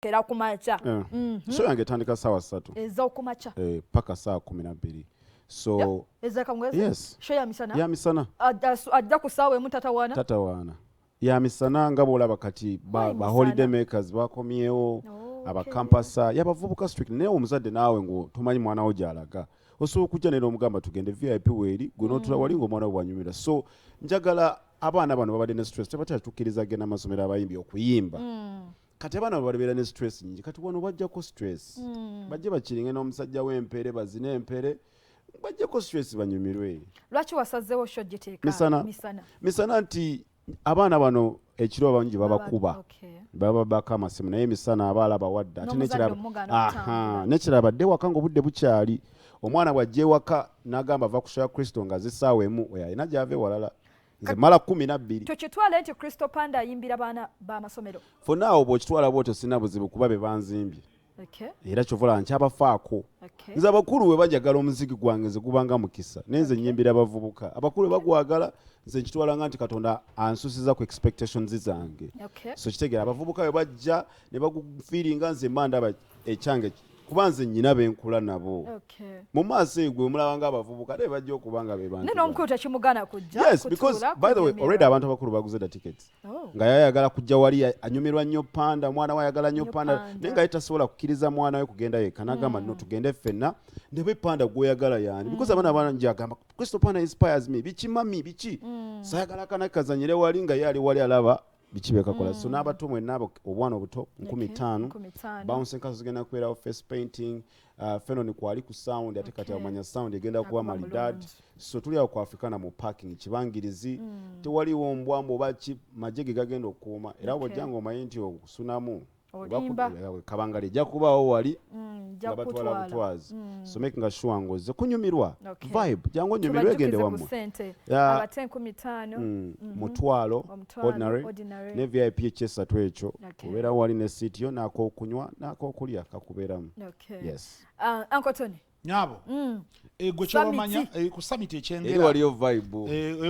kera kumacha so yange tandika sawa 3 ez'okumacha paka saa 12 so yes show ya misana ajja kusaawe tatawaana ya misana nga bwolaba kati ba holiday makers bakomyewo abakampasa yabavubuka strict naye omuzadde naawe ngo tomanyi mwana wo gyalaga osobola okujja nero omugamba tugende VIP weeri gwe n'otula wali ng'omwana wo bwanyumira so njagala abaana bano babadde ne stress tebakyatukkiriza genda amasomero abayimbi okuyimba kati abaana babeera ne stress nyingi kati wano bajjako stress bajje bakiringe n'omusajja w'empere bazine empere bajjako stress banyumirwe. Lwaki wasazeewo sho giteeka misana nti abaana bano ekiro abangi babakuba bababaka amasimu naye misana abaala bawadde ate nekirabadde waka ng'obudde bukyali omwana bw'ajja ewaka n'agamba ava kushoya Crysto nga zisaawa emu oyo alina gy'ava ewalala nze mala 12 tokitwala nti Crysto Panda ayimbira baana b'amasomero fonaawo bw'okitwala bw'otyo sina buzibu kuba be banzimbye era kyovola nkyabafaako nze abakulu we bajagala omuziki gwange nze gubanga mukisa nenze nyimbira abavubuka abakulu we bagwagala nze nkitwala nga nti Katonda ansusiza ku expectations zange so kitegeera abavubuka we bajja ne bagufiiringa nze mandaba ekyange kuba nze nnyina benkula nabo mu maaso egwe omulaba nga abavubuka naye bajja okubanga be bantu n'omukulu tekimugana kujja yes because by the way already abantu abakulu baguze da tickets nga yayagala kujja wali anyumirwa nnyo Panda mwana we ayagala nnyo Panda naye nga yetasobola kukkiriza mwana we kugenda yekka n'agamba no tugende ffenna ne bwe Panda gw'oyagala yani because abaana bangi agamba Crysto Panda inspires me biki mami biki sayagala kana kazanyire wali nga yali wali alaba bichibekakola so n'abato mwenna obwana obuto 15 bounce nkaso zigenda kubeerawo face painting feno ni kwali ku sound ate kati amanya sound egenda kuba malidad so tuli awo ku Africana mu parking kibangirizi tewaliwo mbwambo baki majege gagenda okuuma era bw'ojjanga omanyi nti okusunamu kabanga lijja kubaawo wali batwala butwazi so making sure ngoze kunyumirwa vibe jangu nyumirwe gende wamu abate 15 mutwalo ordinary ne VIP ekyesatu ekyo kubeera wali ne seat yo nako okunywa nako okulya kakubeeramu yes Uncle Tony nyabo gwe kyobamanya ku summit ekyengera waliyo vibe